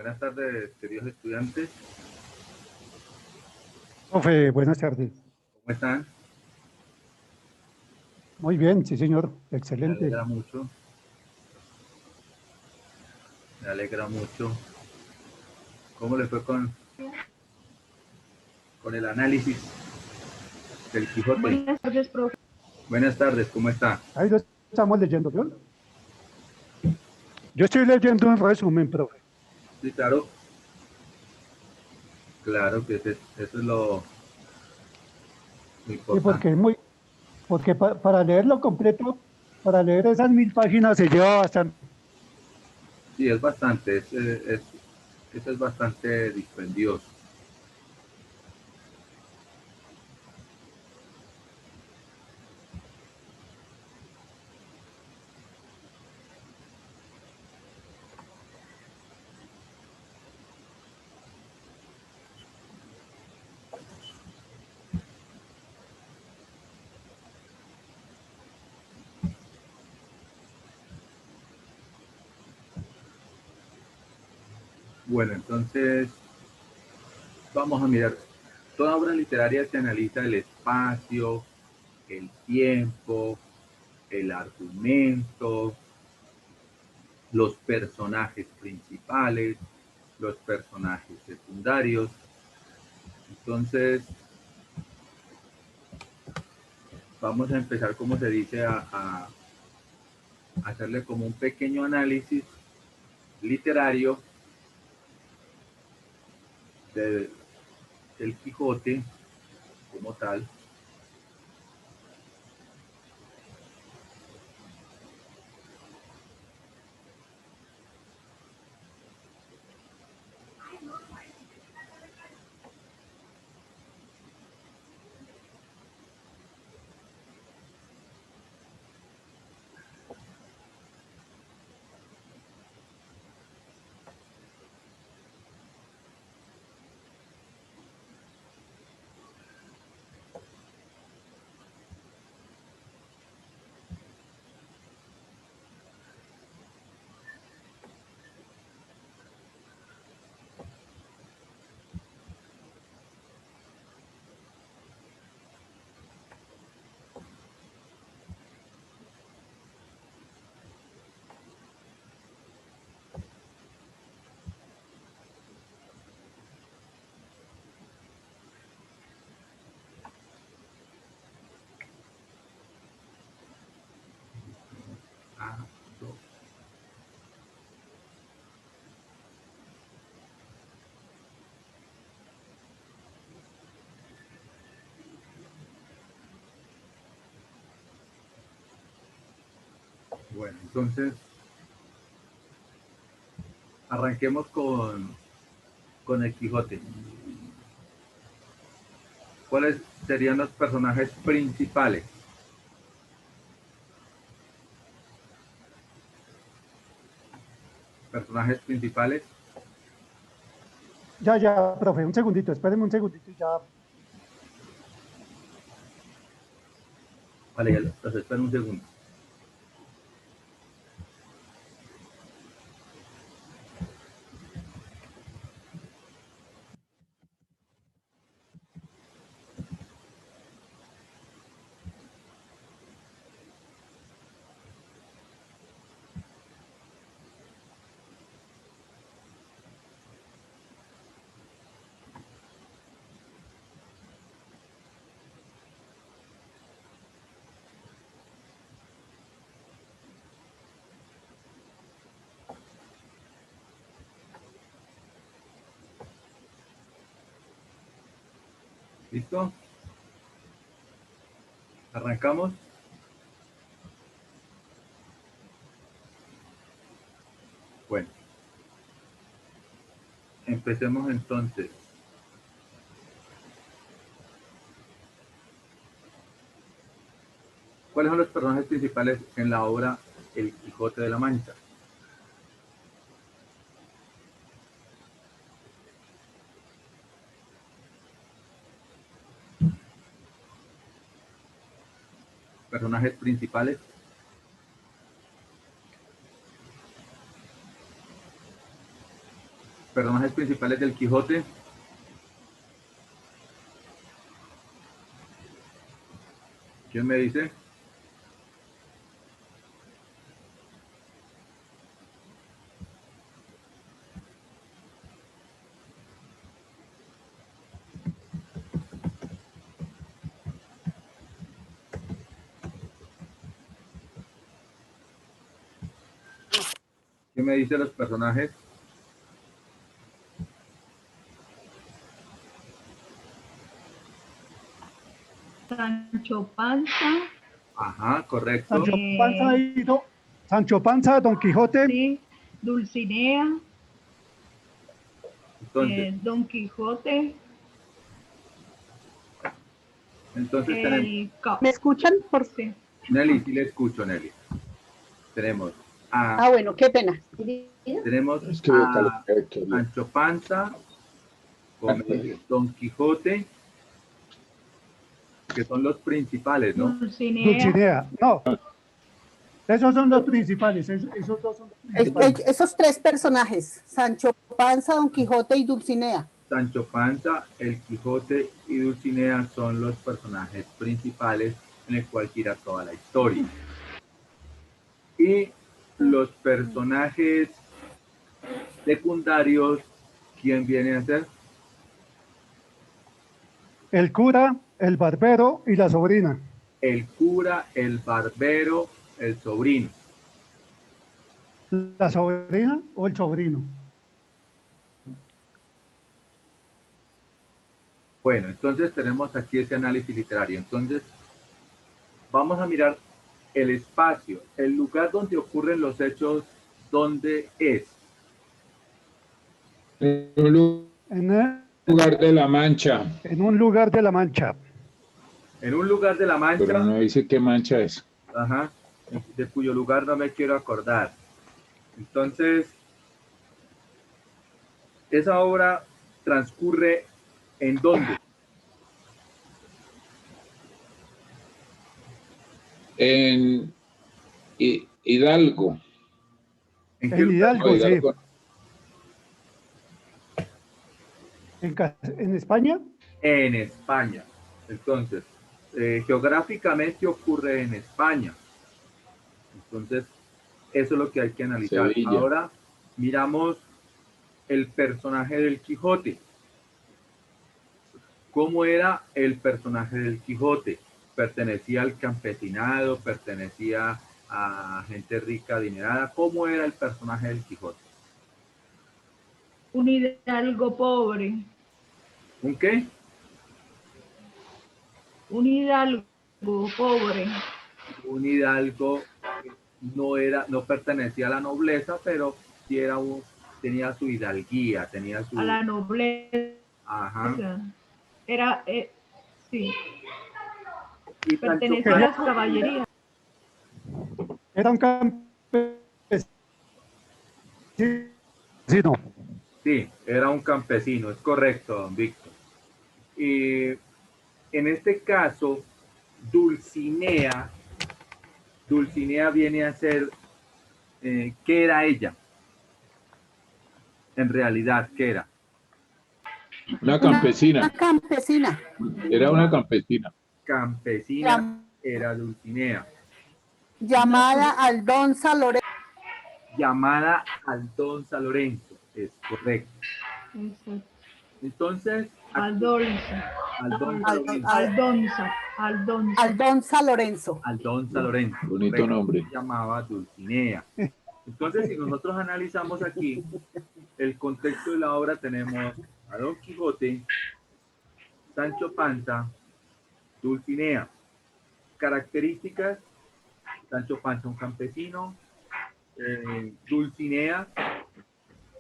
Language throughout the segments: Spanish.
Buenas tardes, queridos estudiantes. Profe, buenas tardes. ¿Cómo están? Muy bien, sí, señor. Me Excelente. alegra mucho. Me alegra mucho. ¿Cómo le fue con el análisis del Quijote? Buenas tardes, profe. Buenas tardes, ¿cómo está? Ahí lo estamos leyendo, ¿no? Yo estoy leyendo un resumen, profe. Sí, claro. Claro que eso es lo Y importante. porque para leerlo completo, para leer esas 1000 páginas se lleva bastante. Sí, es bastante. Eso es bastante dispendioso. Bueno, entonces vamos a mirar. Toda obra literaria se analiza el espacio, el tiempo, el argumento, los personajes principales, los personajes secundarios. Entonces, vamos a empezar, como se dice, a hacerle como un pequeño análisis literario de, del Quijote como tal. Ah, no. Bueno, entonces arranquemos con el Quijote. ¿Cuáles serían los personajes principales? Personajes principales. Ya, profe, un segundito, espérenme un segundito y ya. Vale, ya los espero un segundo. ¿Listo? ¿Arrancamos? Bueno, empecemos entonces. ¿Cuáles son los personajes principales en la obra El Quijote de la Mancha? Personajes principales. personajes principales del Quijote. ¿Quién me dice? ¿Quién me dice los personajes? Sancho Panza. Ajá, correcto. Sancho Panza, Don Quijote. Sí, Dulcinea. Entonces, Don Quijote. entonces tenemos... ¿Me escuchan? Por Sí. Nelly, sí le escucho, Nelly. Tenemos a... bueno, qué pena. Tenemos Es que a Sancho Panza, como Don Quijote, que son los principales, ¿no? Dulcinea. No. Esos son los principales. Esos dos son los principales. Esos tres personajes, Sancho Panza, Don Quijote y Dulcinea. Sancho Panza, el Quijote y Dulcinea son los personajes principales en el cual gira toda la historia. Y los personajes secundarios, ¿quién viene a ser? El cura, el barbero y la sobrina. El cura, el barbero, el sobrino. ¿La sobrina o el sobrino? Bueno, entonces tenemos aquí ese análisis literario. Entonces, vamos a mirar el espacio, el lugar donde ocurren los hechos, ¿dónde es? En un lugar de la Mancha. En un lugar de la Mancha. En un lugar de la Mancha. Pero no dice qué Mancha es. Ajá, de cuyo lugar no me quiero acordar. Entonces, esa obra transcurre ¿en dónde? En Hidalgo. ¿En En Hidalgo, Hidalgo. sí. ¿En España? En España. Entonces, geográficamente ocurre en España. Entonces, eso es lo que hay que analizar. Sevilla. Ahora miramos el personaje del Quijote. ¿Cómo era el personaje del Quijote? ¿Pertenecía al campesinado? ¿Pertenecía a gente rica, adinerada? ¿Cómo era el personaje del Quijote? Un hidalgo pobre. ¿Un qué? Un hidalgo pobre. Un hidalgo que no pertenecía a la nobleza, pero sí tenía su hidalguía, tenía su... A la nobleza. Ajá. Era, sí. Y Pertenecía a las caballerías. Era un campesino. Sí, era un campesino, es correcto, don Víctor. Y en este caso, Dulcinea viene a ser, ¿qué era ella? En realidad, ¿qué era? Una campesina. Una campesina. Era una campesina. Campesina era Dulcinea. Llamada Aldonza Lorenzo. Llamada Aldonza Lorenzo, es correcto. Exacto. Entonces, Aldonza. Aldonza Lorenzo. Aldonza Lorenzo. Bonito correcto, nombre. se llamaba Dulcinea. Entonces, si nosotros analizamos aquí el contexto de la obra, tenemos a Don Quijote, Sancho Panza, Dulcinea. Características: Sancho Panza, un campesino, Dulcinea,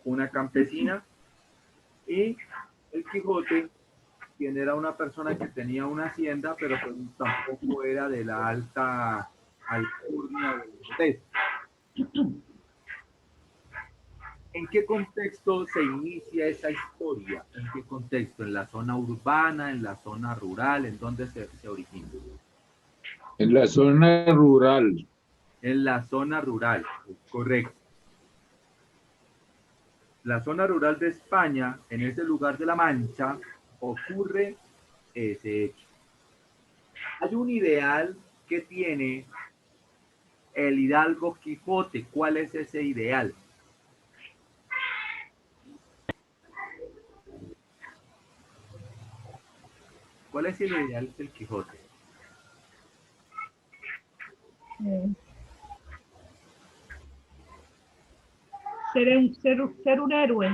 una campesina, y el Quijote, quien era una persona que tenía una hacienda, pero pues tampoco era de la alta alcurnia de ¿En qué contexto se inicia esa historia? ¿En qué contexto? ¿En la zona urbana, en la zona rural? ¿En dónde se origina? En la zona rural. En la zona rural, correcto. la zona rural de España, en ese lugar de la Mancha, ocurre ese hecho. Hay un ideal que tiene el hidalgo Quijote. ¿Cuál es ese ideal? ¿Cuál es el ideal del Quijote? Eh, ser un héroe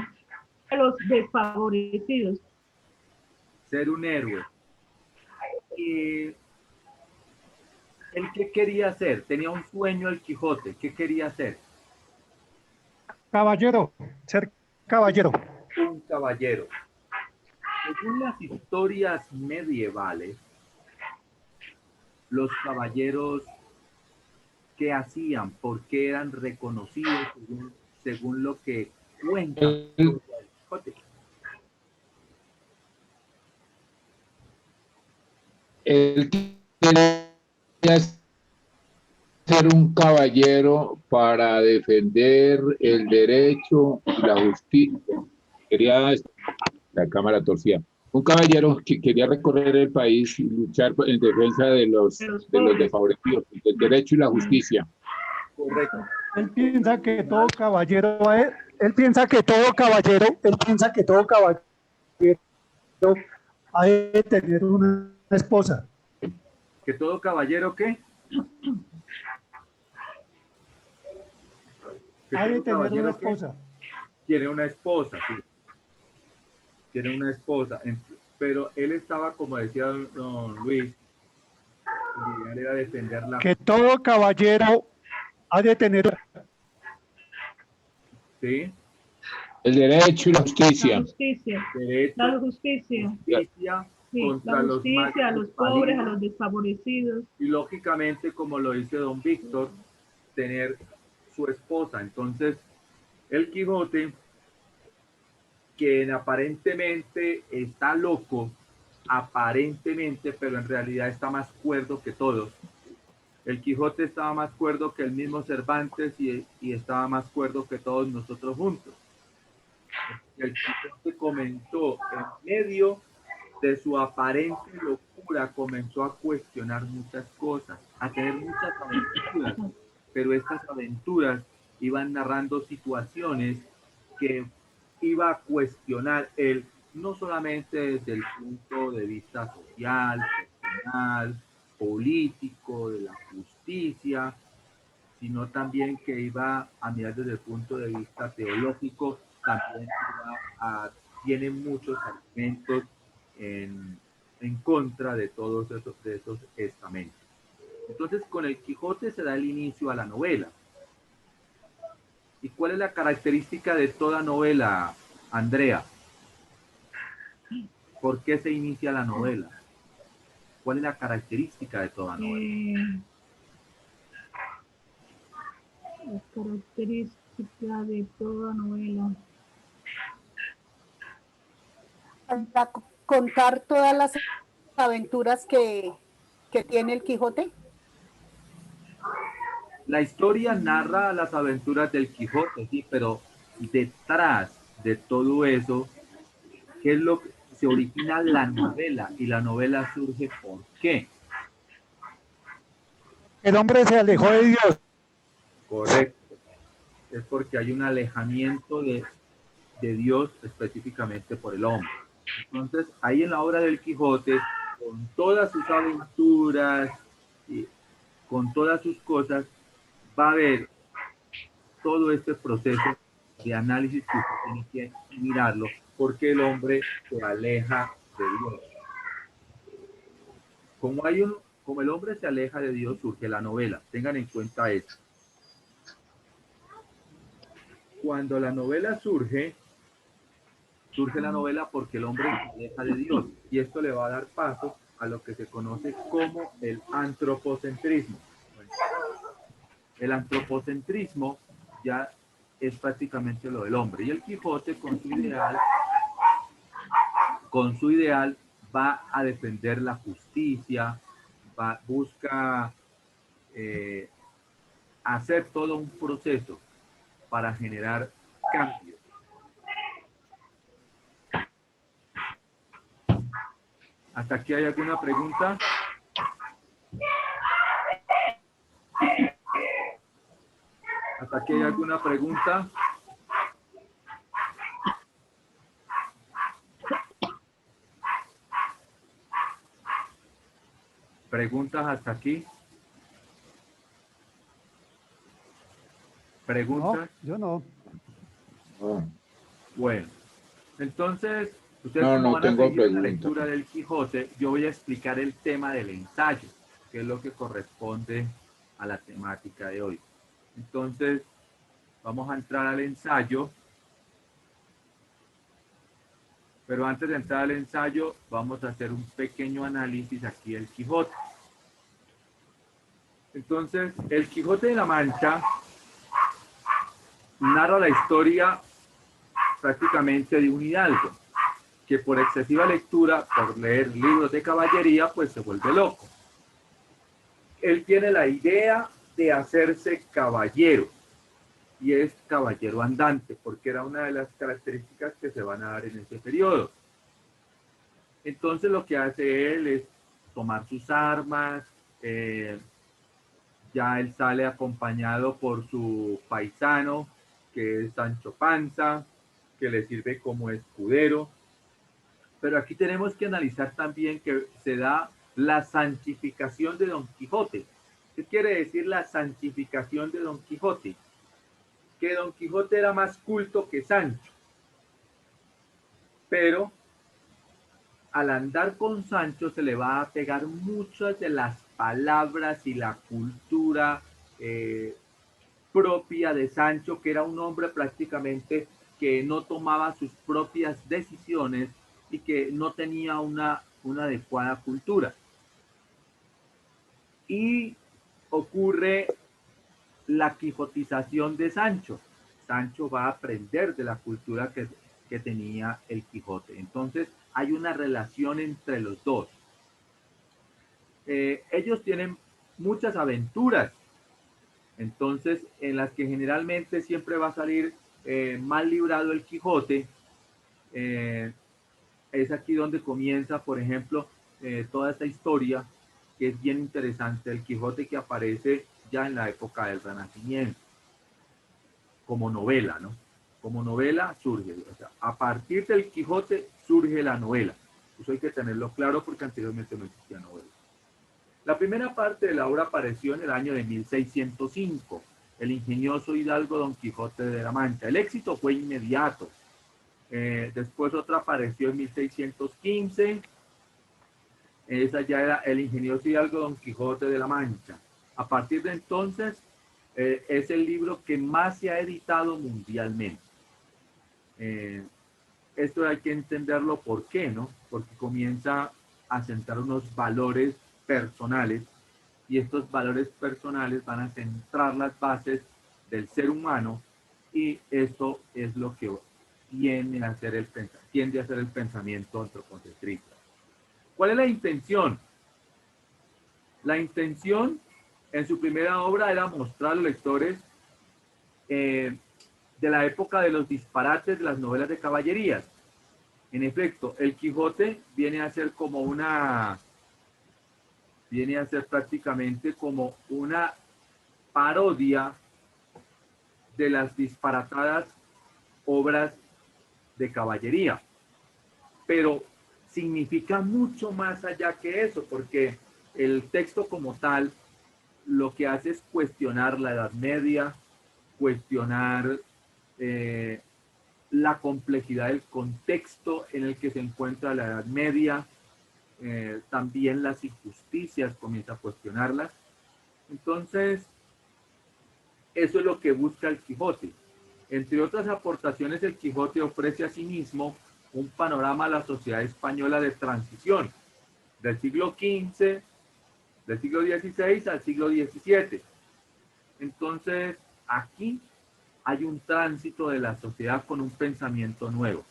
a los desfavorecidos. Ser un héroe. Y ¿el qué quería hacer? Tenía un sueño el Quijote. ¿Qué quería hacer? Caballero, ser caballero. Un caballero. Según las historias medievales, los caballeros, ¿qué hacían? ¿Por qué eran reconocidos según lo que cuenta la Él, historia del Quijote? él quería ser un caballero para defender el derecho y la justicia. Quería la cámara torcida. Un caballero que quería recorrer el país y luchar en defensa De los de los pobres. desfavorecidos, del derecho y la justicia. Correcto. Él piensa que todo caballero, él piensa que todo caballero, él piensa que todo caballero ha de tener una esposa. Que todo caballero, ¿qué? Que Ha de todo tener una caballero, ¿qué? esposa. Tiene una esposa, sí. Tiene una esposa. Pero él estaba, como decía don Luis, el ideal era defenderla. Que todo caballero ha de tener. ¿Sí? El derecho y la La justicia. justicia. Derecho, La justicia. justicia Sí, contra la los más justicia a los pobres, a desvalidos. los desfavorecidos. Y lógicamente, como lo dice don Víctor, tener su esposa. Entonces, el Quijote, quien aparentemente está loco, aparentemente, pero en realidad está más cuerdo que todos. El Quijote estaba más cuerdo que el mismo Cervantes y estaba más cuerdo que todos nosotros juntos. El Quijote comenzó en medio de su aparente locura, comenzó a cuestionar muchas cosas, a tener muchas aventuras, pero estas aventuras iban narrando situaciones que iba a cuestionar él, no solamente desde el punto de vista social, personal, político, de la justicia, sino también que iba a mirar desde el punto de vista teológico, también tiene muchos argumentos en contra de todos esos estamentos. Entonces, con el Quijote se da el inicio a la novela. ¿Y cuál es la característica de toda novela, Andrea? ¿Por qué se inicia la novela? ¿Cuál es la característica de toda novela? La característica de toda novela. Para contar todas las aventuras que tiene el Quijote. La historia narra las aventuras del Quijote, sí, pero detrás de todo eso, ¿qué es lo que se origina la novela? Y la novela surge ¿por qué? El hombre se alejó de Dios. Correcto. Es porque hay un alejamiento de Dios específicamente por el hombre. Entonces, ahí en la obra del Quijote, con todas sus aventuras y con todas sus cosas, va a haber todo este proceso de análisis que usted tiene que mirarlo, porque el hombre se aleja de Dios. Como el hombre se aleja de Dios, surge la novela. Tengan en cuenta esto. Cuando la novela surge la novela porque el hombre se aleja de Dios. Y esto le va a dar paso a lo que se conoce como el antropocentrismo. Bueno, el antropocentrismo ya es prácticamente lo del hombre. Y el Quijote con su ideal va a defender la justicia, busca hacer todo un proceso para generar cambios. ¿Hasta aquí hay alguna pregunta? ¿Hasta aquí hay alguna pregunta? ¿Preguntas hasta aquí? ¿Preguntas? No, yo no. No, Bueno, entonces, ustedes no, como no van a tengo seguir la pregunta. lectura del Quijote, yo voy a explicar el tema del ensayo, que es lo que corresponde a la temática de hoy. Entonces, vamos a entrar al ensayo. Pero antes de entrar al ensayo, vamos a hacer un pequeño análisis aquí del Quijote. Entonces, el Quijote de la Mancha narra la historia prácticamente de un hidalgo, que por excesiva lectura, por leer libros de caballería, pues se vuelve loco. Él tiene la idea de hacerse caballero, y es caballero andante, porque era una de las características que se van a dar en ese periodo. Entonces lo que hace él es tomar sus armas, ya él sale acompañado por su paisano, que es Sancho Panza, que le sirve como escudero. Pero aquí tenemos que analizar también que se da la santificación de Don Quijote. ¿Qué quiere decir la santificación de Don Quijote? Que Don Quijote era más culto que Sancho, pero al andar con Sancho se le va a pegar muchas de las palabras y la cultura propia de Sancho, que era un hombre prácticamente que no tomaba sus propias decisiones y que no tenía una adecuada cultura. Y ocurre la quijotización de Sancho. Sancho va a aprender de la cultura que tenía el Quijote. Entonces hay una relación entre los dos. Ellos tienen muchas aventuras, entonces en las que generalmente siempre va a salir mal librado el Quijote. Es aquí donde comienza, por ejemplo, toda esta historia, que es bien interesante, el Quijote que aparece ya en la época del Renacimiento, como novela, ¿no? Como novela surge, o sea, a partir del Quijote surge la novela. Eso hay que tenerlo claro porque anteriormente no existía novela. La primera parte de la obra apareció en el año de 1605, el ingenioso hidalgo Don Quijote de la Mancha. El éxito fue inmediato. Después otra apareció en 1615. Esa ya era el ingenioso hidalgo Don Quijote de la Mancha. A partir de entonces, es el libro que más se ha editado mundialmente. Esto hay que entenderlo por qué, ¿no? Porque comienza a sentar unos valores personales y estos valores personales van a centrar las bases del ser humano y esto es lo que tiende a ser el pensamiento antropocentrista. ¿Cuál es la intención? La intención en su primera obra era mostrar a los lectores de la época de los disparates de las novelas de caballerías. En efecto, el Quijote viene a ser prácticamente como una parodia de las disparatadas obras de caballería. Pero significa mucho más allá que eso, porque el texto como tal lo que hace es cuestionar la Edad Media, cuestionar la complejidad del contexto en el que se encuentra la Edad Media, también las injusticias, comienza a cuestionarlas. Entonces, eso es lo que busca el Quijote. Entre otras aportaciones, el Quijote ofrece a sí mismo un panorama a la sociedad española de transición, del siglo XV, del siglo XVI al siglo XVII. Entonces, aquí hay un tránsito de la sociedad con un pensamiento nuevo,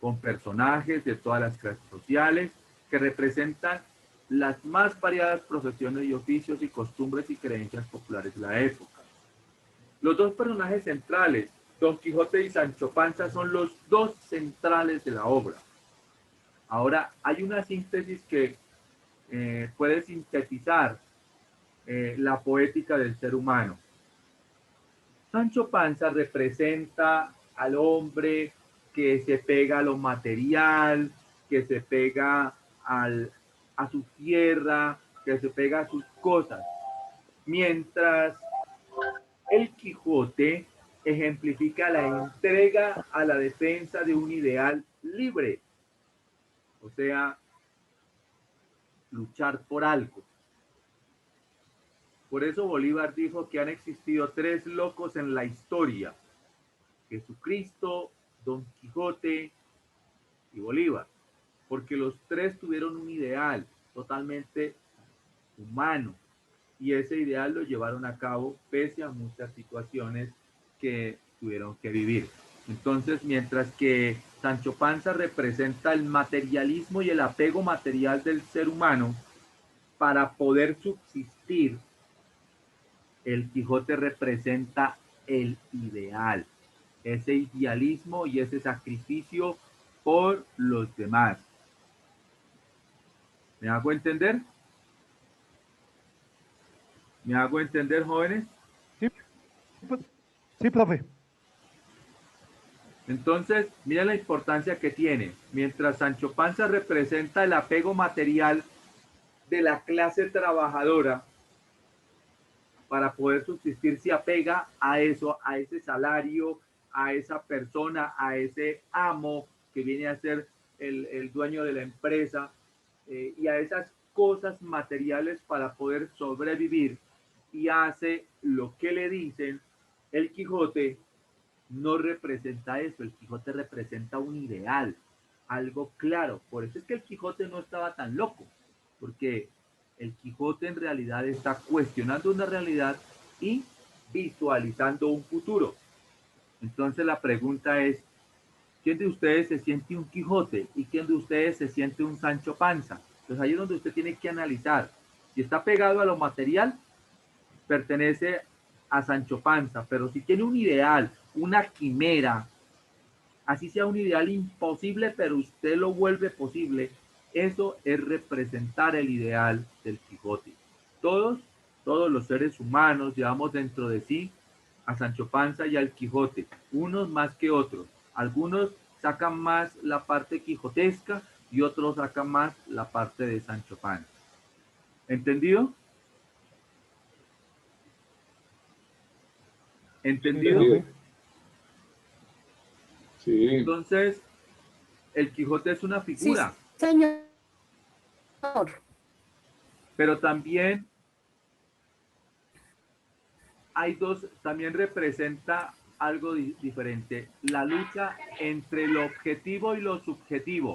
con personajes de todas las clases sociales que representan las más variadas profesiones y oficios y costumbres y creencias populares de la época. Los dos personajes centrales, Don Quijote y Sancho Panza, son los dos centrales de la obra. Ahora, hay una síntesis que puede sintetizar la poética del ser humano. Sancho Panza representa al hombre que se pega a lo material, que se pega a su tierra, que se pega a sus cosas. Mientras el Quijote ejemplifica la entrega a la defensa de un ideal libre, o sea, luchar por algo. Por eso Bolívar dijo que han existido tres locos en la historia: Jesucristo, Don Quijote y Bolívar, porque los tres tuvieron un ideal totalmente humano y ese ideal lo llevaron a cabo pese a muchas situaciones que tuvieron que vivir. Entonces, mientras que Sancho Panza representa el materialismo y el apego material del ser humano para poder subsistir, el Quijote representa el ideal, ese idealismo y ese sacrificio por los demás. ¿Me hago entender? ¿Me hago entender, jóvenes? Sí, profe. Entonces, mira la importancia que tiene. Mientras Sancho Panza representa el apego material de la clase trabajadora, para poder subsistir se apega a eso, a ese salario, a esa persona, a ese amo que viene a ser el dueño de la empresa, y a esas cosas materiales para poder sobrevivir, y hace lo que le dicen. El Quijote no representa eso, el Quijote representa un ideal, algo claro. Por eso es que el Quijote no estaba tan loco, porque el Quijote en realidad está cuestionando una realidad y visualizando un futuro. Entonces la pregunta es, ¿quién de ustedes se siente un Quijote y quién de ustedes se siente un Sancho Panza? Entonces ahí es donde usted tiene que analizar. Si está pegado a lo material, pertenece a Sancho Panza, pero si tiene un ideal, una quimera, así sea un ideal imposible, pero usted lo vuelve posible, eso es representar el ideal del Quijote. Todos los seres humanos llevamos dentro de sí a Sancho Panza y al Quijote, unos más que otros. Algunos sacan más la parte quijotesca y otros sacan más la parte de Sancho Panza. ¿Entendido? ¿Entendido? Sí. Entonces, el Quijote es una Sí, figura, señor. pero también hay dos, también representa algo diferente, la lucha entre lo objetivo y lo subjetivo,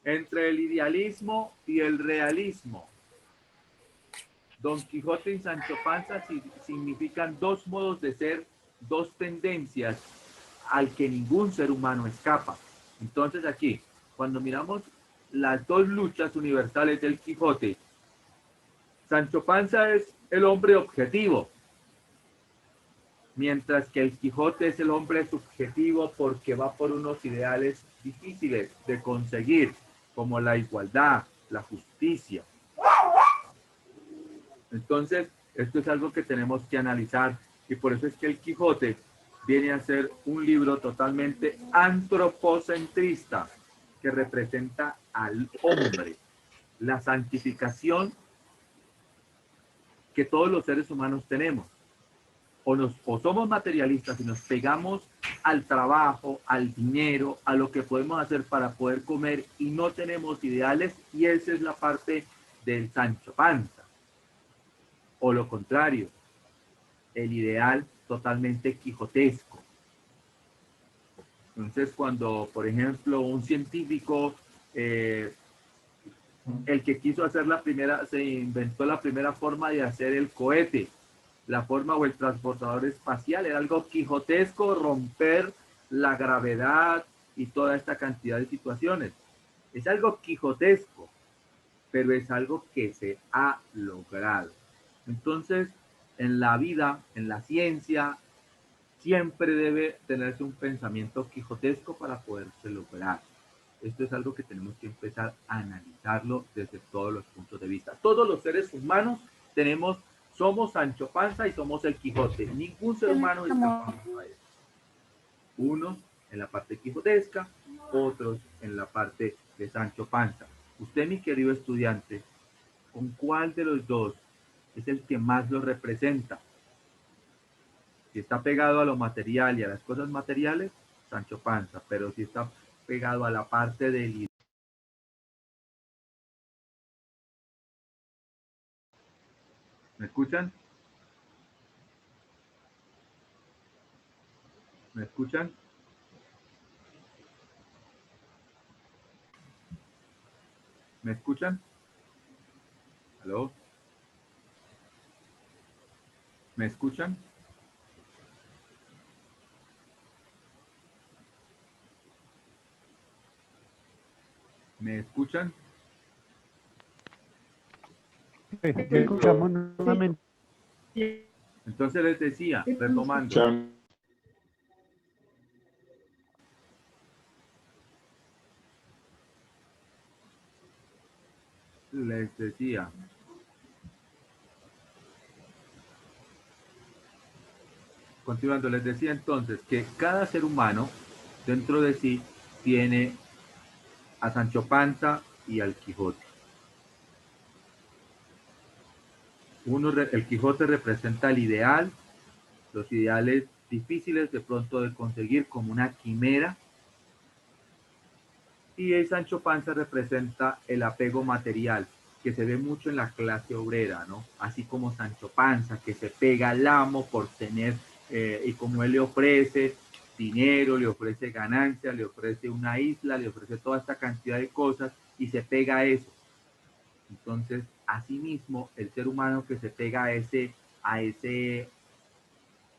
entre el idealismo y el realismo. Don Quijote y Sancho Panza significan dos modos de ser, dos tendencias al que ningún ser humano escapa. Entonces aquí, cuando miramos las dos luchas universales del Quijote, Sancho Panza es el hombre objetivo, mientras que el Quijote es el hombre subjetivo porque va por unos ideales difíciles de conseguir, como la igualdad, la justicia. Entonces, esto es algo que tenemos que analizar y por eso es que el Quijote viene a ser un libro totalmente antropocentrista que representa al hombre, la santificación que todos los seres humanos tenemos. O somos materialistas y nos pegamos al trabajo, al dinero, a lo que podemos hacer para poder comer y no tenemos ideales, y esa es la parte del Sancho Panza. O lo contrario, el ideal totalmente quijotesco. Entonces, cuando, por ejemplo, un científico, el que quiso hacer se inventó la primera forma de hacer el cohete, la forma o el transportador espacial, era algo quijotesco, romper la gravedad y toda esta cantidad de situaciones. Es algo quijotesco, pero es algo que se ha logrado. Entonces, en la vida, en la ciencia, siempre debe tenerse un pensamiento quijotesco para poderse lograr. esto es algo que tenemos que empezar a analizarlo desde todos los puntos de vista. Todos los seres humanos somos Sancho Panza y somos el Quijote. Ningún ser humano está a eso. Unos en la parte quijotesca, otros en la parte de Sancho Panza. Usted, mi querido estudiante, ¿con cuál de los dos es el que más lo representa? Si está pegado a lo material y a las cosas materiales, Sancho Panza, pero si está pegado a la parte del... ¿Me escuchan? ¿Me escuchan? ¿Me escuchan? ¿Aló? ¿Me escuchan? ¿Me escuchan? Escuchamos nuevamente. Entonces les decía, retomando, Cham- les decía, continuando, les decía entonces que cada ser humano dentro de sí tiene a Sancho Panza y al Quijote. El Quijote representa el ideal, los ideales difíciles de pronto de conseguir como una quimera, y el Sancho Panza representa el apego material, que se ve mucho en la clase obrera, ¿no? Así como Sancho Panza, que se pega al amo por tener, y como él le ofrece dinero, le ofrece ganancia, le ofrece una isla, le ofrece toda esta cantidad de cosas, y se pega a eso. Entonces, asimismo, el ser humano que se pega a ese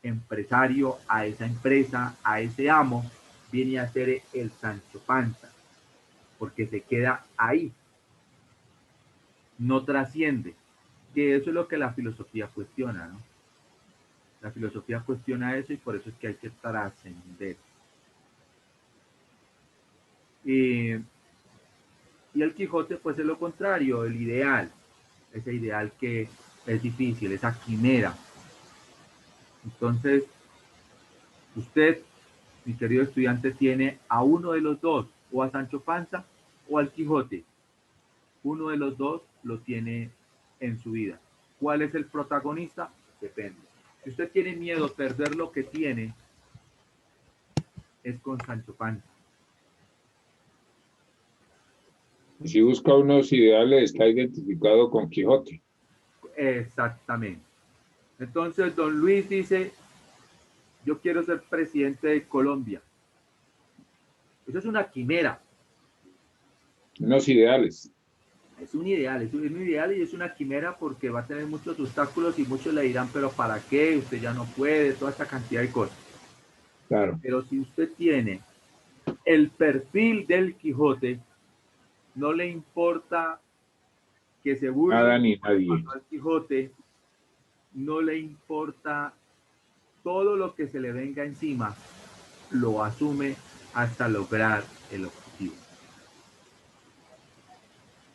empresario, a esa empresa, a ese amo, viene a ser el Sancho Panza, porque se queda ahí, no trasciende, que eso es lo que la filosofía cuestiona, ¿no? La filosofía cuestiona eso y por eso es que hay que trascender. Y el Quijote, pues es lo contrario, el ideal, ese ideal que es difícil, esa quimera. Entonces, usted, mi querido estudiante, tiene a uno de los dos, o a Sancho Panza o al Quijote. Uno de los dos lo tiene en su vida. ¿Cuál es el protagonista? Depende. Si usted tiene miedo a perder lo que tiene, es con Sancho Panza. Si busca unos ideales, está identificado con Quijote. Exactamente. Entonces, don Luis dice, yo quiero ser presidente de Colombia. Eso es una quimera. Unos ideales. Es un ideal y es una quimera porque va a tener muchos obstáculos y muchos le dirán, pero ¿para qué? Usted ya no puede, toda esta cantidad de cosas. Claro. Pero si usted tiene el perfil del Quijote, no le importa que se Nada burlen ni nadie. al Quijote, no le importa todo lo que se le venga encima, lo asume hasta lograr el objetivo.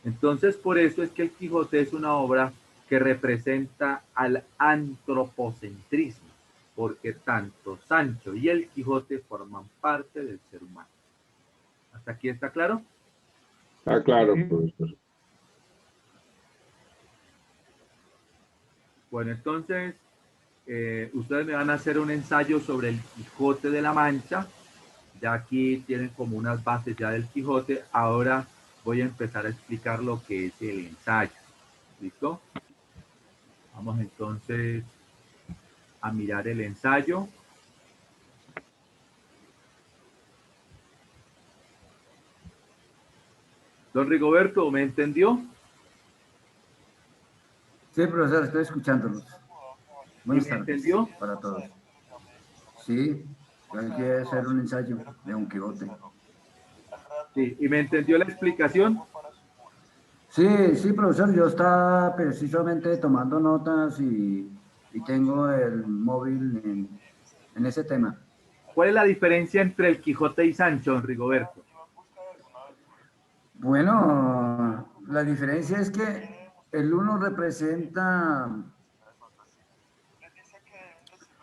Entonces, por eso es que el Quijote es una obra que representa al antropocentrismo, porque tanto Sancho y el Quijote forman parte del ser humano. ¿Hasta aquí está claro? Está claro, profesor. Bueno, entonces, ustedes me van a hacer un ensayo sobre el Quijote de la Mancha. Ya aquí tienen como unas bases ya del Quijote. Ahora voy a empezar a explicar lo que es el ensayo. ¿Listo? Vamos entonces a mirar el ensayo. Don Rigoberto, ¿me entendió? Sí, profesor, estoy escuchándolos. Buenas ¿Me tardes entendió? para todos. Sí, hay que hacer un ensayo de un Quijote. Sí, ¿y me entendió la explicación? Sí, sí, profesor, yo estaba precisamente tomando notas y tengo el móvil en ese tema. ¿Cuál es la diferencia entre el Quijote y Sancho, don Rigoberto? Bueno, la diferencia es que el uno representa,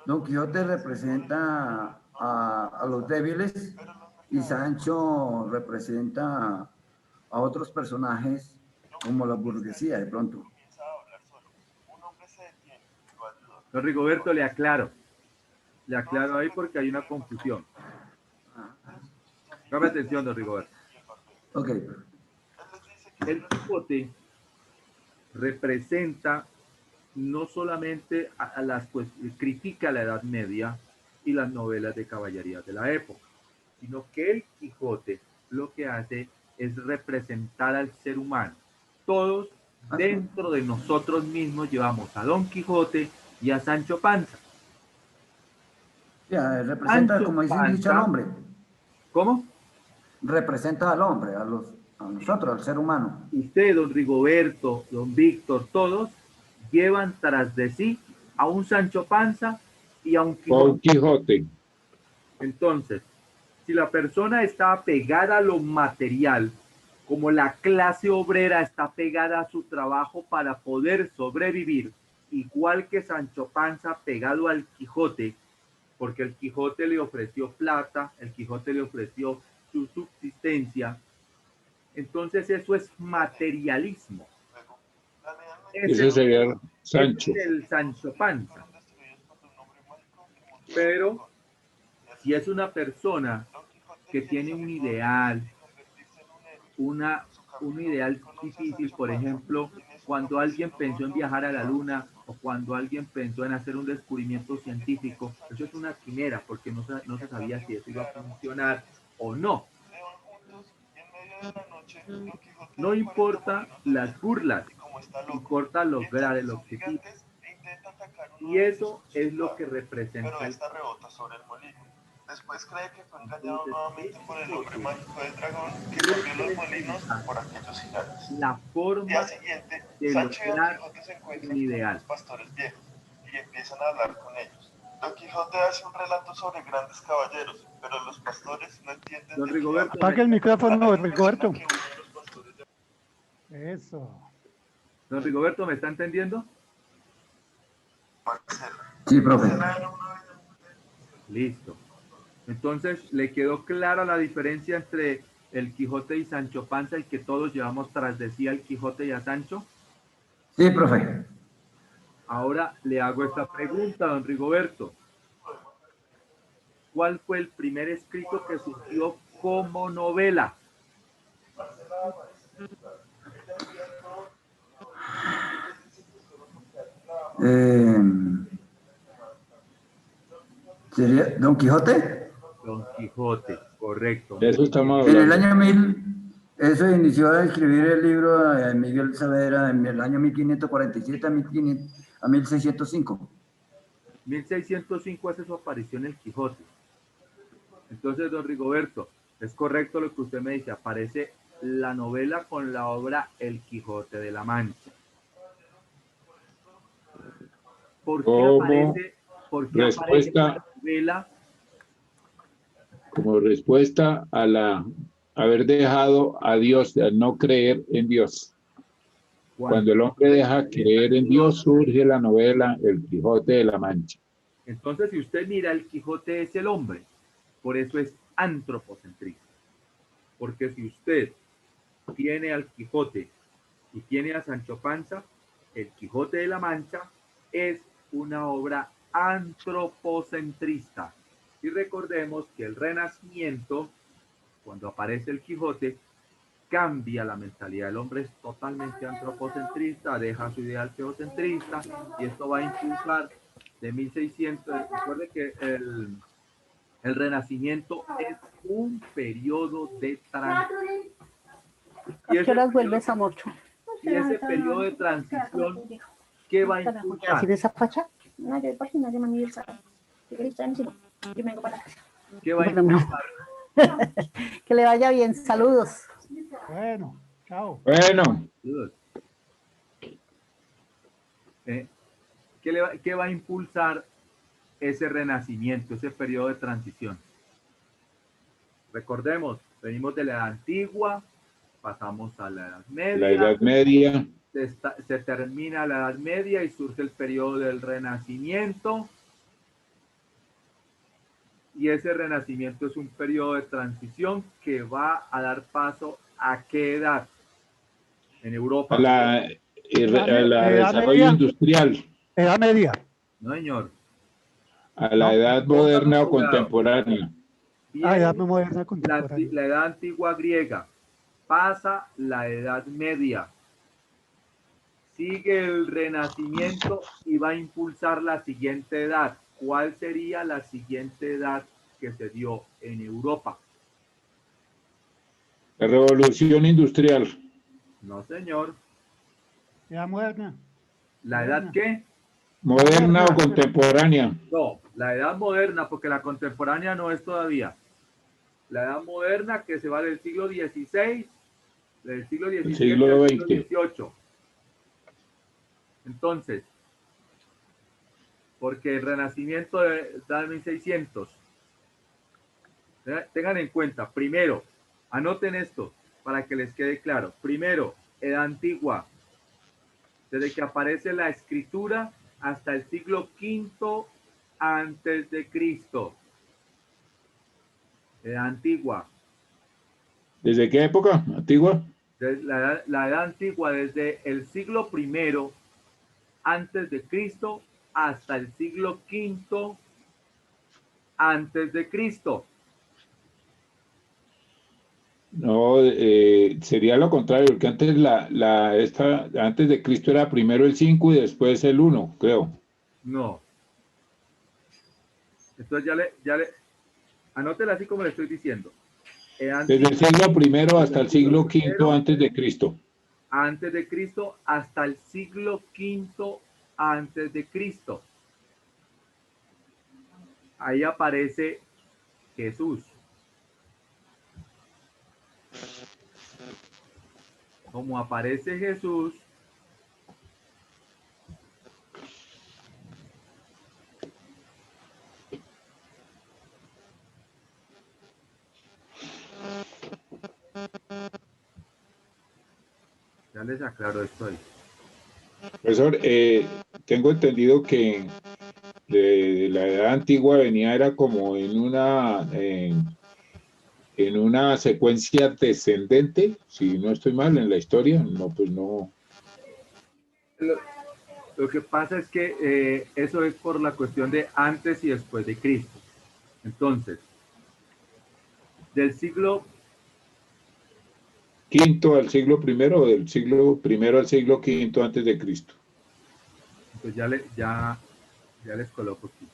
Don Quijote representa a los débiles y Sancho representa a otros personajes como la burguesía de pronto. Don Rigoberto, le aclaro ahí porque hay una confusión. Dame atención, don Rigoberto. Ok, El Quijote representa no solamente a las, pues, critica la Edad Media y las novelas de caballería de la época, sino que el Quijote lo que hace es representar al ser humano. Todos dentro de nosotros mismos llevamos a Don Quijote y a Sancho Panza. ya, representa, Sancho como dice el dicho, al Panza, hombre. ¿cómo? Representa al hombre, a nosotros, al ser humano. Usted, don Rigoberto, don Víctor, todos llevan tras de sí a un Sancho Panza y a un Don Quijote. Quijote. Entonces, si la persona está pegada a lo material, como la clase obrera está pegada a su trabajo para poder sobrevivir, igual que Sancho Panza pegado al Quijote, porque el Quijote le ofreció plata, el Quijote le ofreció su subsistencia, entonces eso es materialismo. Ese sería Sancho. Es el Sancho Panza. Pero si es una persona que tiene un ideal, un ideal difícil, por ejemplo, cuando alguien pensó en viajar a la luna o cuando alguien pensó en hacer un descubrimiento científico, eso es una quimera porque no se sabía si eso iba a funcionar o no. No importa las burlas, importa lograr el objetivo. Y eso es lo que representa el... Después cree que fue engañado nuevamente por el hombre mágico del dragón que rompió los molinos por aquellos gigantes. La forma Día siguiente, de Sancho y Don lograr Quijote se un encuentran con ideal. unos pastores viejos y empiezan a hablar con ellos. Don Quijote hace un relato sobre grandes caballeros, pero los pastores no entienden Don de qué Rigoberto, habla. Apague el micrófono, Rigoberto. Que uno de los pastores llama Eso. Don Rigoberto, ¿me está entendiendo? Marcelo. Sí, profe. Listo. Entonces, ¿le quedó clara la diferencia entre el Quijote y Sancho Panza y que todos llevamos tras de sí al Quijote y a Sancho? Sí, profe. Ahora le hago esta pregunta, don Rigoberto. ¿Cuál fue el primer escrito que surgió como novela? ¿Sería Don Quijote? Don Quijote, correcto. De eso estamos En el hablando. año 1000, eso inició a escribir el libro de Miguel Saavedra en el año 1547 a 1605. 1605 hace su aparición el Quijote. Entonces, don Rigoberto, es correcto lo que usted me dice, aparece la novela con la obra El Quijote de la Mancha. ¿Por qué Como aparece respuesta, la novela? como respuesta a la haber dejado a Dios, al no creer en Dios. Cuando el hombre deja creer en Dios, surge la novela El Quijote de la Mancha. Entonces, si usted mira, el Quijote es el hombre, por eso es antropocentrista. Porque si usted tiene al Quijote y tiene a Sancho Panza, el Quijote de la Mancha es una obra antropocentrista. Y recordemos que el Renacimiento, cuando aparece el Quijote, cambia la mentalidad del hombre, es totalmente antropocentrista, deja su ideal geocentrista y esto va a impulsar de 1600. Recuerde que el Renacimiento es un periodo de transición. ¿A qué horas vuelves, Amorcho? Y ese periodo de transición, ¿qué va a impulsar? ¿Así de esa facha? No, yo por no me el sábado. Yo vengo para la casa. ¿Qué va a Bueno, impulsar? que le vaya bien. Saludos. Bueno, chao. Bueno, ¿Qué va a impulsar ese renacimiento, ese periodo de transición? Recordemos, venimos de la antigua pasamos a la Edad La Media, Edad Media, se termina la Edad Media y surge el periodo del Renacimiento. Y ese renacimiento es un periodo de transición que va a dar paso ¿a qué edad? En Europa. a la Edad desarrollo media, industrial, edad media. No, señor. a la No, edad Póngame moderna o cuidado. contemporánea. edad Viene moderna contemporánea. la edad antigua griega, pasa la edad media, sigue el renacimiento y va a impulsar la siguiente edad. ¿Cuál sería la siguiente edad que se dio en Europa? La revolución industrial, No, señor. Edad moderna. ¿La edad Moderna. qué? moderna o contemporánea. No, la edad moderna, porque la contemporánea no es todavía. La edad moderna que se va del siglo XVI, del siglo El XVII siglo al siglo XX. XVIII. Entonces, porque el Renacimiento da 1600. Tengan en cuenta, primero, anoten esto para que les quede claro. Primero, Edad Antigua, desde que aparece la escritura hasta el siglo V antes de Cristo. Edad Antigua. ¿Desde qué época? ¿Antigua? La Edad Antigua desde el siglo I antes de Cristo hasta el siglo V antes de Cristo. No, sería lo contrario, porque antes antes de Cristo era primero el 5 y después el 1, creo. No. Entonces anótela así como le estoy diciendo. Desde el siglo primero Desde hasta el el siglo siglo I V antes de Cristo. antes de Cristo hasta el siglo V antes de Cristo. Ahí aparece Jesús. Como aparece Jesús, ya les aclaro esto ahí. Profesor, tengo entendido que de la edad antigua venía, era como en una secuencia descendente, si no estoy mal en la historia, no, pues no. Lo que pasa es que eso es por la cuestión de antes y después de Cristo. Entonces, del siglo Quinto al siglo primero, o del siglo primero al siglo quinto antes de Cristo. pues ya les coloco aquí.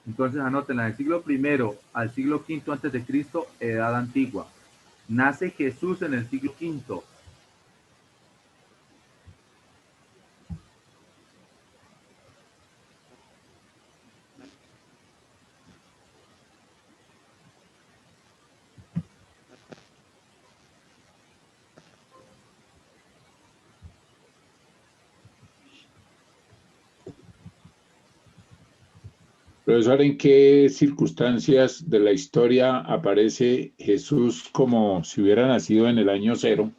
Entonces anótenla, del siglo I al siglo V antes de Cristo, Edad Antigua. Nace Jesús en el siglo V. Profesor, ¿en qué circunstancias de la historia aparece Jesús como si hubiera nacido en el año 0?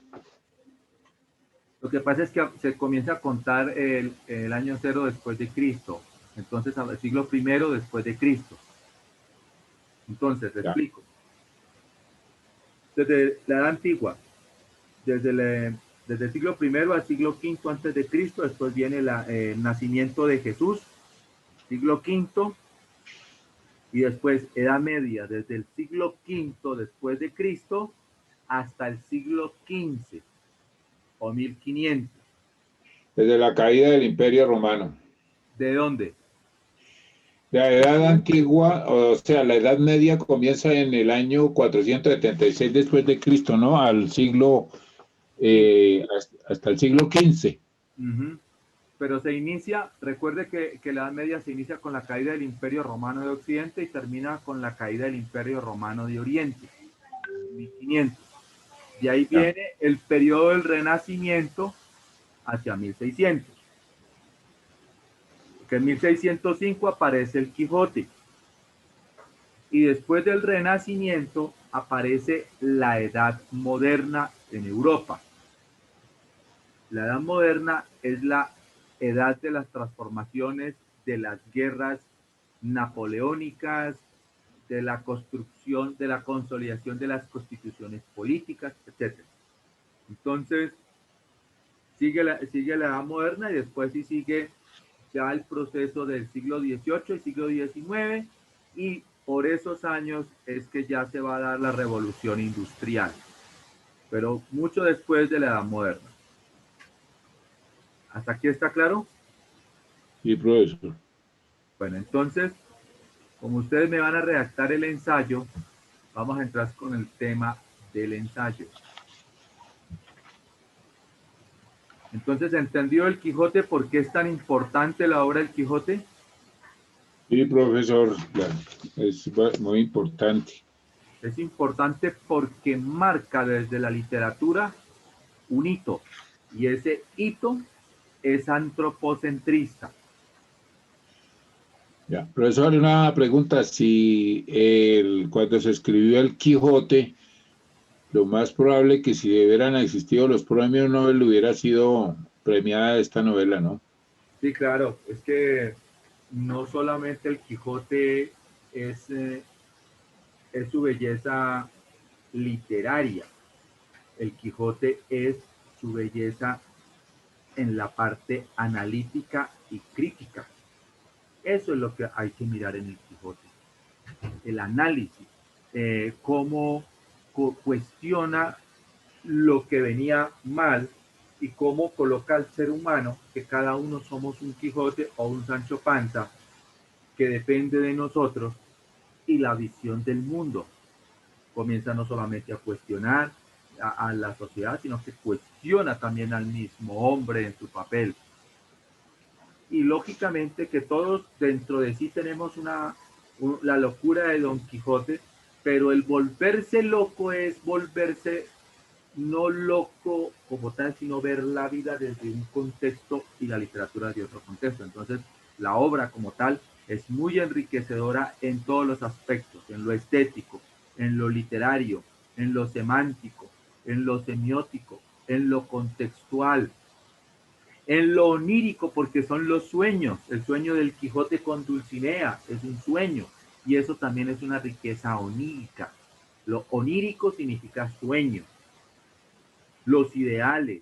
Lo que pasa es que se comienza a contar el año 0 después de Cristo. Entonces, al siglo I después de Cristo. Entonces, te Ya. explico. Desde la Edad Antigua, desde desde el siglo I al siglo V antes de Cristo. Después viene el nacimiento de Jesús, siglo V, y después Edad Media, desde el siglo V después de Cristo hasta el siglo XV o 1500. Desde la caída del Imperio Romano. ¿De dónde? La edad antigua, o sea, la Edad Media comienza en el año 476 después de Cristo, ¿no? Al siglo, hasta el siglo XV. Uh-huh. Pero se inicia, recuerde que la Edad Media se inicia con la caída del Imperio Romano de Occidente y termina con la caída del Imperio Romano de Oriente, 1500. De ahí viene el periodo del Renacimiento hacia 1600. Que en 1605 aparece el Quijote. Y después del Renacimiento aparece la Edad Moderna en Europa. La Edad Moderna es la edad de las transformaciones, de las guerras napoleónicas, de la construcción, de la consolidación de las constituciones políticas, etc. Entonces, sigue la Edad Moderna y después sí sigue ya el proceso del siglo XVIII y siglo XIX, y por esos años es que ya se va a dar la revolución industrial, pero mucho después de la Edad Moderna. ¿Hasta aquí está claro? Sí, profesor. Bueno, entonces, como ustedes me van a redactar el ensayo, vamos a entrar con el tema del ensayo. Entonces, ¿entendió el Quijote? ¿Por qué es tan importante la obra del Quijote? Sí, profesor, claro, es muy importante. Es importante porque marca desde la literatura un hito, y ese hito es antropocentrista. Ya. Profesor, una pregunta, si cuando se escribió el Quijote, lo más probable que si hubieran existido los premios Nobel hubiera sido premiada esta novela, ¿no? Sí, claro, es que no solamente el Quijote es su belleza literaria, el Quijote es su belleza en la parte analítica y crítica. Eso es lo que hay que mirar en el Quijote. El análisis, cómo cuestiona lo que venía mal y cómo coloca al ser humano, que cada uno somos un Quijote o un Sancho Panza, que depende de nosotros, y la visión del mundo. Comienza no solamente a cuestionar a la sociedad, sino que cuestiona también al mismo hombre en su papel. Y lógicamente que todos dentro de sí tenemos la locura de Don Quijote, pero el volverse loco es volverse no loco como tal, sino ver la vida desde un contexto y la literatura desde otro contexto. Entonces, la obra como tal es muy enriquecedora en todos los aspectos, en lo estético, en lo literario, en lo semántico, en lo semiótico, en lo contextual, en lo onírico, porque son los sueños. El sueño del Quijote con Dulcinea es un sueño, y eso también es una riqueza onírica. Lo onírico significa sueño. Los ideales,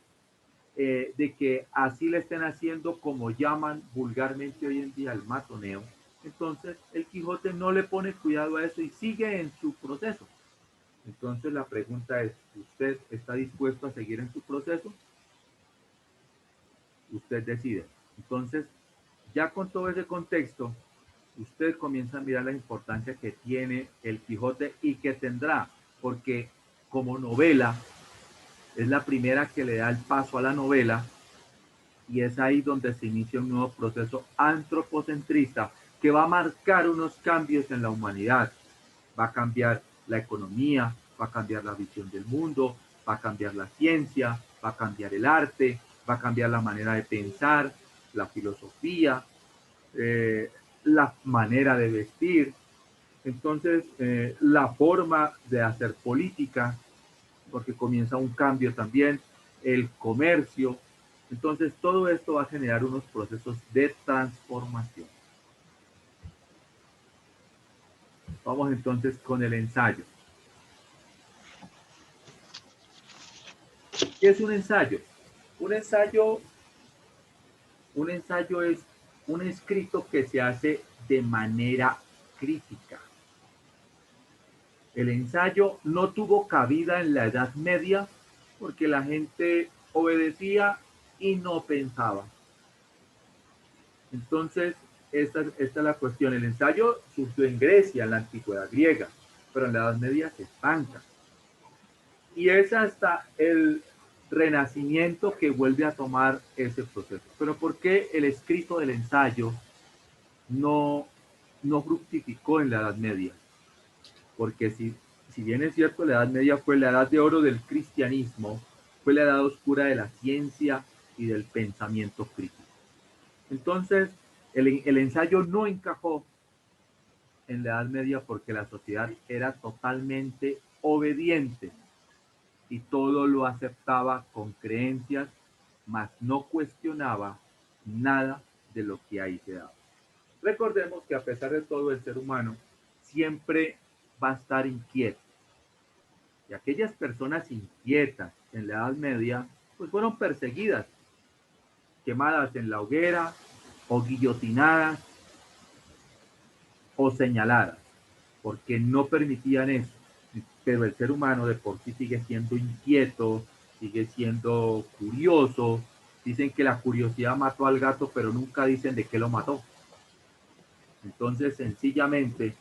de que así le estén haciendo como llaman vulgarmente hoy en día el matoneo. Entonces el Quijote no le pone cuidado a eso y sigue en su proceso. Entonces la pregunta es, ¿usted está dispuesto a seguir en su proceso? Usted decide. Entonces, ya con todo ese contexto, usted comienza a mirar la importancia que tiene el Quijote y que tendrá, porque como novela es la primera que le da el paso a la novela, y es ahí donde se inicia un nuevo proceso antropocentrista que va a marcar unos cambios en la humanidad. Va a cambiar la economía, va a cambiar la visión del mundo, va a cambiar la ciencia, va a cambiar el arte, va a cambiar la manera de pensar, la filosofía, la manera de vestir. Entonces, la forma de hacer política, porque comienza un cambio también, el comercio. Entonces, todo esto va a generar unos procesos de transformación. Vamos entonces con el ensayo. ¿Qué es un ensayo? Un ensayo, un ensayo es un escrito que se hace de manera crítica. El ensayo no tuvo cabida en la Edad Media porque la gente obedecía y no pensaba. Entonces, esta es la cuestión. El ensayo surgió en Grecia, en la antigüedad griega, pero en la Edad Media se estanca. Y es hasta el Renacimiento que vuelve a tomar ese proceso. Pero ¿por qué el escrito del ensayo no fructificó en la Edad Media? Porque si bien es cierto, la Edad Media fue la edad de oro del cristianismo, fue la edad oscura de la ciencia y del pensamiento crítico. Entonces, el ensayo no encajó en la Edad Media porque la sociedad era totalmente obediente y todo lo aceptaba con creencias, mas no cuestionaba nada de lo que ahí se daba. Recordemos que a pesar de todo, el ser humano siempre va a estar inquieto. Y aquellas personas inquietas en la Edad Media, pues fueron perseguidas, quemadas en la hoguera, o guillotinadas, o señaladas, porque no permitían eso. Pero el ser humano de por sí sigue siendo inquieto, sigue siendo curioso. Dicen que la curiosidad mató al gato, pero nunca dicen de qué lo mató. Entonces, sencillamente,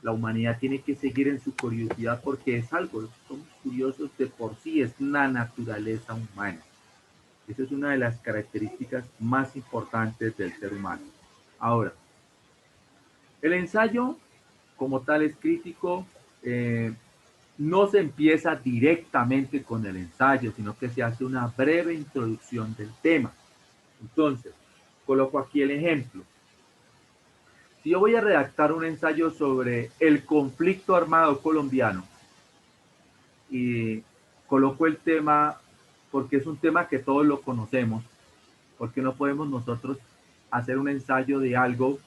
la humanidad tiene que seguir en su curiosidad porque es algo, somos curiosos de por sí, es la naturaleza humana. Esa es una de las características más importantes del ser humano. Ahora, el ensayo como tal es crítico, no se empieza directamente con el ensayo, sino que se hace una breve introducción del tema. Entonces, coloco aquí el ejemplo. Si yo voy a redactar un ensayo sobre el conflicto armado colombiano y coloco el tema, porque es un tema que todos lo conocemos, porque no podemos nosotros hacer un ensayo de algo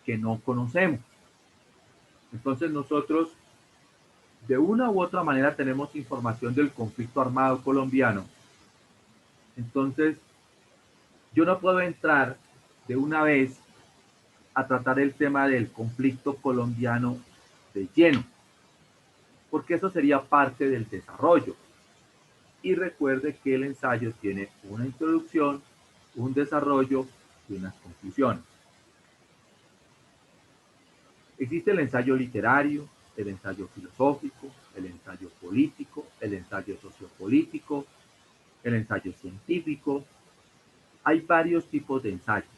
que no conocemos. Entonces nosotros de una u otra manera tenemos información del conflicto armado colombiano. Entonces yo no puedo entrar de una vez a tratar el tema del conflicto colombiano de lleno, porque eso sería parte del desarrollo. Y recuerde que el ensayo tiene una introducción, un desarrollo y unas conclusiones. Existe el ensayo literario, el ensayo filosófico, el ensayo político, el ensayo sociopolítico, el ensayo científico. Hay varios tipos de ensayos,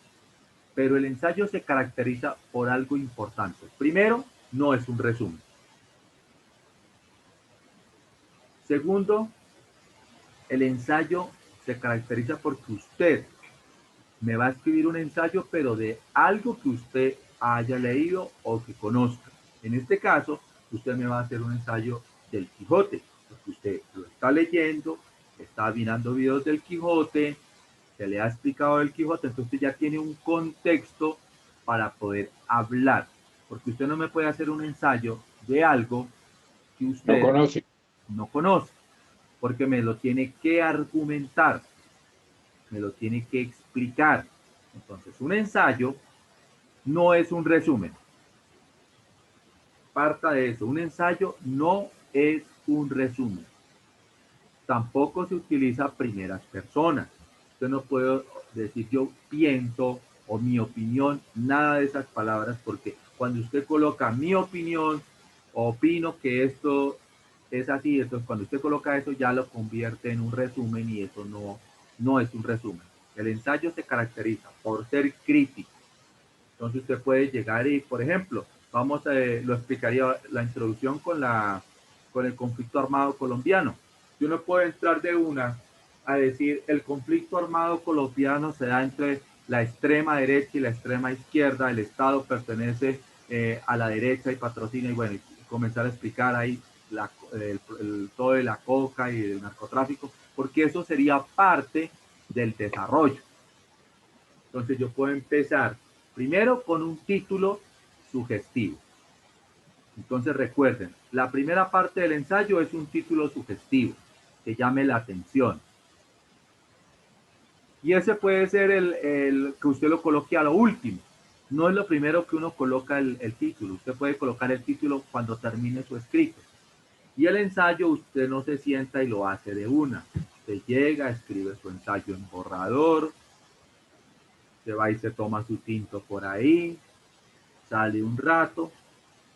pero el ensayo se caracteriza por algo importante. Primero, no es un resumen. Segundo, el ensayo se caracteriza porque usted me va a escribir un ensayo, pero de algo que usted haya leído o que conozca. En este caso, usted me va a hacer un ensayo del Quijote, porque usted lo está leyendo, está mirando videos del Quijote, se le ha explicado el Quijote, entonces ya tiene un contexto para poder hablar, porque usted no me puede hacer un ensayo de algo que usted no conoce, porque me lo tiene que argumentar, me lo tiene que explicar. Entonces, un ensayo no es un resumen. Parta de eso, un ensayo no es un resumen. Tampoco se utiliza primeras personas. Usted no puede decir yo pienso o mi opinión, nada de esas palabras, porque cuando usted coloca mi opinión, opino que esto es así, entonces cuando usted coloca eso ya lo convierte en un resumen y eso no es un resumen. El ensayo se caracteriza por ser crítico. Entonces usted puede llegar y, por ejemplo, lo explicaría la introducción con el conflicto armado colombiano. Yo no puedo entrar de una a decir el conflicto armado colombiano se da entre la extrema derecha y la extrema izquierda, el Estado pertenece a la derecha y patrocina, y bueno, y comenzar a explicar ahí todo de la coca y del narcotráfico, porque eso sería parte del desarrollo. Entonces yo puedo empezar primero con un título sugestivo. Entonces recuerden, la primera parte del ensayo es un título sugestivo que llame la atención. Y ese puede ser el que usted lo coloque a lo último. No es lo primero que uno coloca el título. Usted puede colocar el título cuando termine su escrito. Y el ensayo usted no se sienta y lo hace de una. Usted llega, escribe su ensayo en borrador, se va y se toma su tinto por ahí, sale un rato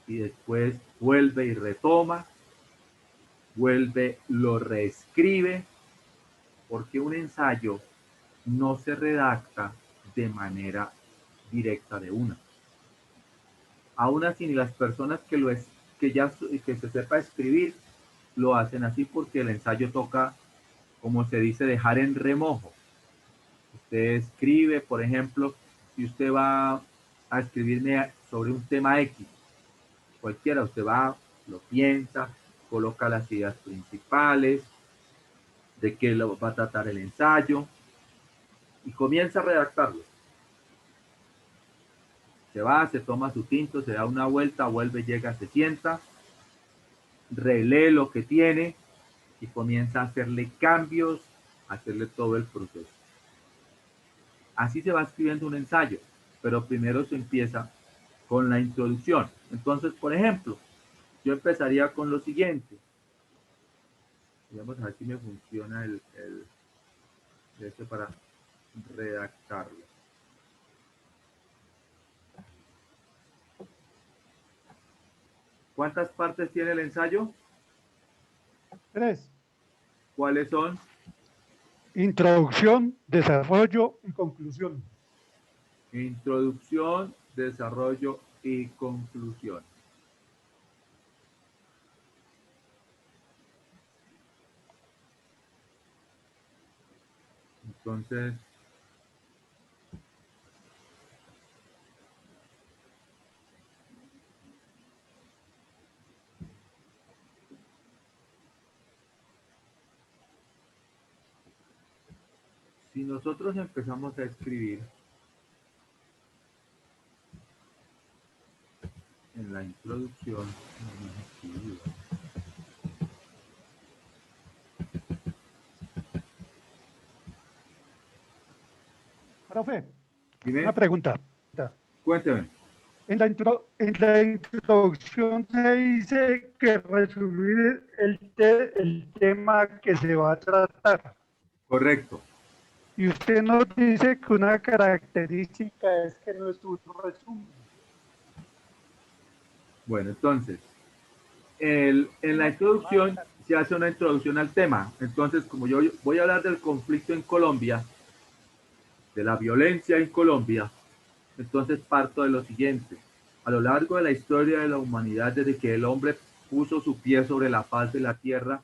y después vuelve y retoma, vuelve, lo reescribe, porque un ensayo no se redacta de manera directa de una. Aún así, ni las personas que se sepa escribir lo hacen así, porque el ensayo toca, como se dice, dejar en remojo. Usted escribe, por ejemplo, si usted va a escribirme sobre un tema X, cualquiera, usted va, lo piensa, coloca las ideas principales, de qué lo va a tratar el ensayo, y comienza a redactarlo. Se va, se toma su tinto, se da una vuelta, vuelve, llega, se sienta, relee lo que tiene y comienza a hacerle cambios, a hacerle todo el proceso. Así se va escribiendo un ensayo, pero primero se empieza con la introducción. Entonces, por ejemplo, yo empezaría con lo siguiente. Vamos a ver si me funciona este para redactarlo. ¿Cuántas partes tiene el ensayo? 3. ¿Cuáles son? Introducción, desarrollo y conclusión. Introducción, desarrollo y conclusión. Entonces, si nosotros empezamos a escribir en la introducción, Profe, dime, una pregunta. cuénteme. En la introducción se dice que resumir el tema que se va a tratar. Correcto. Y usted nos dice que una característica es que no es un resumen. Bueno, entonces, en la introducción se hace una introducción al tema. Entonces, como yo voy a hablar del conflicto en Colombia, de la violencia en Colombia, entonces parto de lo siguiente. A lo largo de la historia de la humanidad, desde que el hombre puso su pie sobre la faz de la tierra,